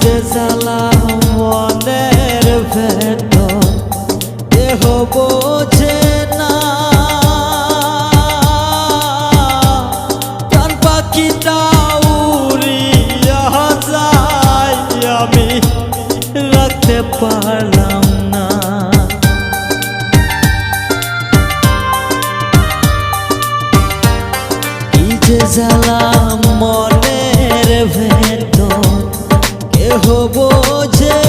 যে জ্বালা মনের ভেতর দেহ বোঝে না, প্রাণ পাখিটা উড়িয়া যায় আমি রাখতে পারলাম না। কি যে জ্বালা মনের ভেতর কেহ বোঝে